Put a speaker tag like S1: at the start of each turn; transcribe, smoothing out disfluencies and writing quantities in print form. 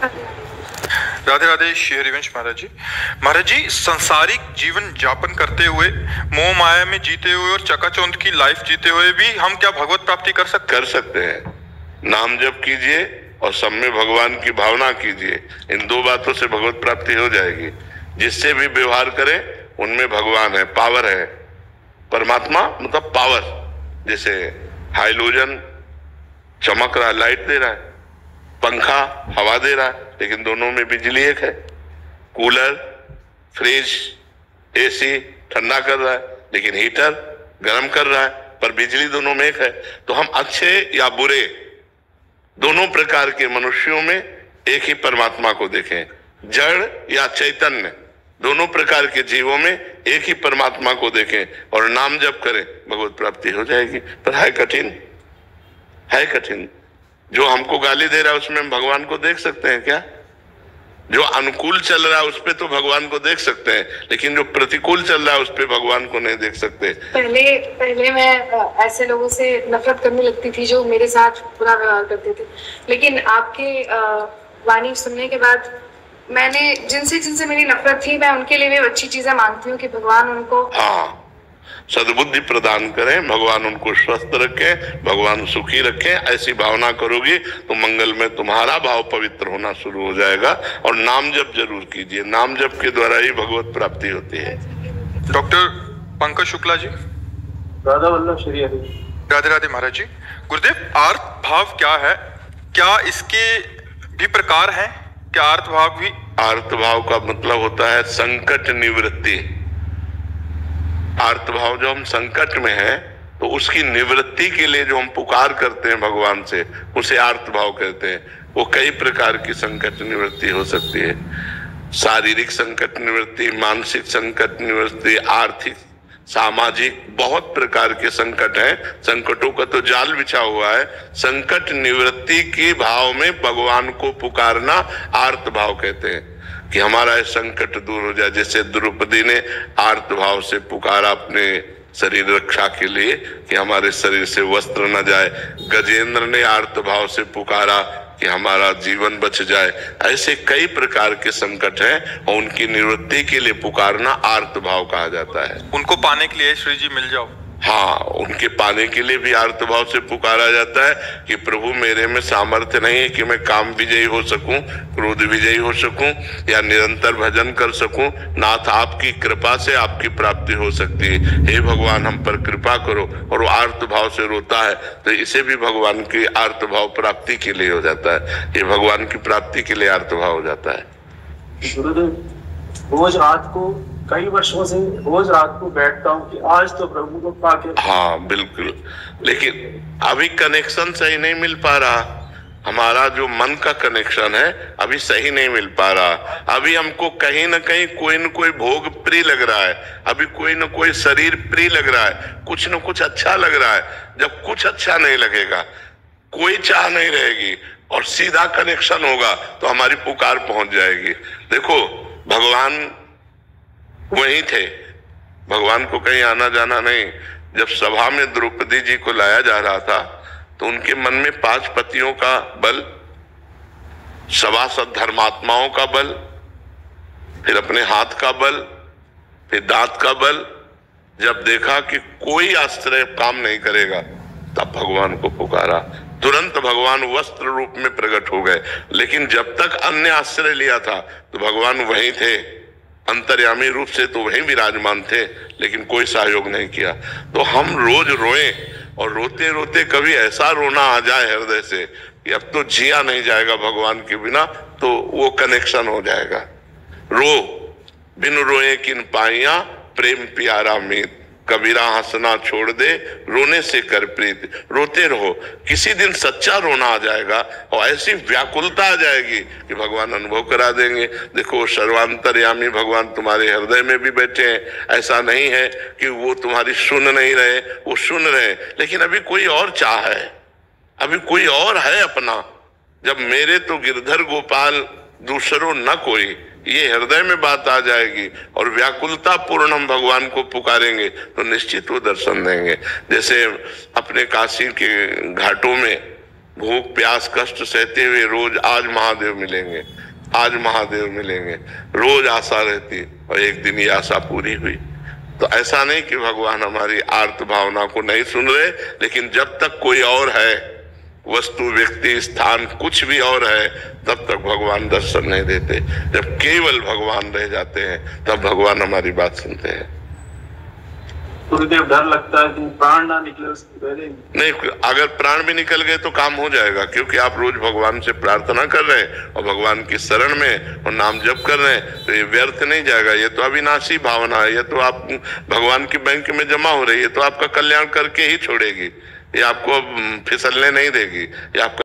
S1: राधे राधे श्री हरिवंश महाराज जी। महाराज जी, संसारिक जीवन जापन करते हुए, मोह माया में जीते हुए और चकाचौंध की लाइफ जीते हुए भी हम क्या भगवत प्राप्ति कर सकते
S2: हैं? नाम जप कीजिए और सब में भगवान की भावना कीजिए, इन दो बातों से भगवत प्राप्ति हो जाएगी। जिससे भी व्यवहार करें उनमें भगवान है, पावर है। परमात्मा मतलब पावर। जैसे हाइलोजन चमक रहा है, लाइट दे रहा है, पंखा हवा दे रहा है, लेकिन दोनों में बिजली एक है। कूलर, फ्रिज, एसी ठंडा कर रहा है, लेकिन हीटर गर्म कर रहा है, पर बिजली दोनों में एक है। तो हम अच्छे या बुरे दोनों प्रकार के मनुष्यों में एक ही परमात्मा को देखें। जड़ या चैतन्य दोनों प्रकार के जीवों में एक ही परमात्मा को देखें और नाम जप करें, भगवत प्राप्ति हो जाएगी। पर है कठिन, है कठिन। जो हमको गाली दे रहा है उसमें हम भगवान को देख सकते हैं क्या? जो अनुकूल चल रहा है उस पे तो भगवान को देख सकते हैं, लेकिन जो प्रतिकूल चल रहा है उस पे भगवान को नहीं देख सकते।
S3: पहले मैं ऐसे लोगों से नफरत करने लगती थी जो मेरे साथ बुरा व्यवहार करते थे, लेकिन आपके वाणी सुनने के बाद मैंने जिनसे मेरी नफरत थी, मैं उनके लिए भी अच्छी चीजें मांगती हूँ कि भगवान उनको
S2: सद्बुद्धि प्रदान करें, भगवान उनको स्वस्थ रखें, भगवान सुखी रखें। ऐसी भावना करोगी तो मंगल में तुम्हारा भाव पवित्र होना शुरू हो जाएगा। और नाम जप जरूर कीजिए, नाम जप के द्वारा ही भगवत प्राप्ति होती है।
S1: डॉक्टर पंकज शुक्ला जी।
S4: राधा वल्लभ श्री हरि।
S1: राधे राधे महाराज जी। गुरुदेव, आर्त भाव क्या है? क्या इसके भी प्रकार हैं? क्या आर्त भाव भी?
S2: आर्त भाव का मतलब होता है संकट निवृत्ति। आर्त भाव जो हम संकट में हैं तो उसकी निवृत्ति के लिए जो हम पुकार करते हैं भगवान से, उसे आर्त भाव कहते हैं। वो कई प्रकार की संकट निवृत्ति हो सकती है। शारीरिक संकट निवृत्ति, मानसिक संकट निवृत्ति, आर्थिक, सामाजिक, बहुत प्रकार के संकट हैं। संकटों का तो जाल बिछा हुआ है। संकट निवृत्ति के भाव में भगवान को पुकारना आर्त भाव कहते हैं कि हमारा ये संकट दूर हो जाए। जैसे द्रौपदी ने आर्त भाव से पुकारा अपने शरीर रक्षा के लिए कि हमारे शरीर से वस्त्र न जाए। गजेंद्र ने आर्त भाव से पुकारा कि हमारा जीवन बच जाए। ऐसे कई प्रकार के संकट हैं और उनकी निवृत्ति के लिए पुकारना आर्त भाव कहा जाता है।
S1: उनको पाने के लिए श्री जी मिल जाओ।
S2: हाँ, उनके पाने के लिए भी आर्त भाव से पुकारा जाता है कि प्रभु मेरे में सामर्थ्य नहीं है कि मैं काम विजयी हो सकूं, क्रोध विजयी हो सकूं या निरंतर भजन कर सकूं। नाथ आपकी कृपा से आपकी प्राप्ति हो सकती है, हे भगवान हम पर कृपा करो। और वो आर्त भाव से रोता है तो इसे भी भगवान की आर्त भाव प्राप्ति के लिए हो जाता है। ये भगवान की प्राप्ति के लिए आर्त भाव हो जाता है।
S4: गुरुदेव, रोज रात को कई वर्षों से रोज रात को बैठता हूँ कि आज तो प्रभु को पाके।
S2: हाँ बिल्कुल, लेकिन अभी कनेक्शन सही नहीं मिल पा रहा। हमारा जो मन का कनेक्शन है अभी सही नहीं मिल पा रहा। अभी हमको कहीं ना कहीं कोई न कोई भोग प्रिय लग रहा है, अभी कोई न कोई शरीर प्रिय लग रहा है, कुछ न कुछ अच्छा लग रहा है। जब कुछ अच्छा नहीं लगेगा, कोई चाह नहीं रहेगी और सीधा कनेक्शन होगा तो हमारी पुकार पहुंच जाएगी। देखो, भगवान वहीं थे, भगवान को कहीं आना जाना नहीं। जब सभा में द्रौपदी जी को लाया जा रहा था तो उनके मन में 5 पतियों का बल, सभासद धर्मात्माओं का बल, फिर अपने हाथ का बल, फिर दांत का बल। जब देखा कि कोई आश्रय काम नहीं करेगा तब भगवान को पुकारा। तुरंत भगवान वस्त्र रूप में प्रकट हो गए। लेकिन जब तक अन्य आश्रय लिया था तो भगवान वहीं थे, अंतर्यामी रूप से तो वहीं विराजमान थे, लेकिन कोई सहयोग नहीं किया। तो हम रोज रोएं और रोते रोते कभी ऐसा रोना आ जाए हृदय से कि अब तो जिया नहीं जाएगा भगवान के बिना, तो वो कनेक्शन हो जाएगा। रो बिन रोए किन पाइया प्रेम प्यारा मीत, कबीरा हंसना छोड़ दे रोने से कर प्रीत। रोते रहो, किसी दिन सच्चा रोना आ जाएगा और ऐसी व्याकुलता आ जाएगी कि भगवान अनुभव करा देंगे। देखो, सर्वांतर्यामी भगवान तुम्हारे हृदय में भी बैठे हैं। ऐसा नहीं है कि वो तुम्हारी सुन नहीं रहे, वो सुन रहे, लेकिन अभी कोई और चाह है, अभी कोई और है अपना। जब मेरे तो गिरधर गोपाल दूसरों न कोई, ये हृदय में बात आ जाएगी और व्याकुलता पूर्ण हम भगवान को पुकारेंगे तो निश्चित वो दर्शन देंगे। जैसे अपने काशी के घाटों में भूख प्यास कष्ट सहते हुए रोज आज महादेव मिलेंगे, आज महादेव मिलेंगे, रोज आशा रहती, और एक दिन ये आशा पूरी हुई। तो ऐसा नहीं कि भगवान हमारी आर्त भावना को नहीं सुन रहे, लेकिन जब तक कोई और है, वस्तु व्यक्ति स्थान कुछ भी और है, तब तक भगवान दर्शन नहीं देते। जब केवल भगवान रह जाते हैं तब भगवान हमारी बात सुनते हैं।
S4: गुरुदेव, डर लगता है कि प्राण ना निकले उसके पहले।
S2: नहीं, अगर प्राण भी निकल गए तो काम हो जाएगा, क्योंकि आप रोज भगवान से प्रार्थना कर रहे हैं और भगवान की शरण में और नाम जप कर रहे हैं, तो ये व्यर्थ नहीं जाएगा। ये तो अविनाशी भावना है, ये तो आप भगवान की बैंक में जमा हो रही है, तो आपका कल्याण करके ही छोड़ेगी, ये आपको फिसलने नहीं देगी, ये आपका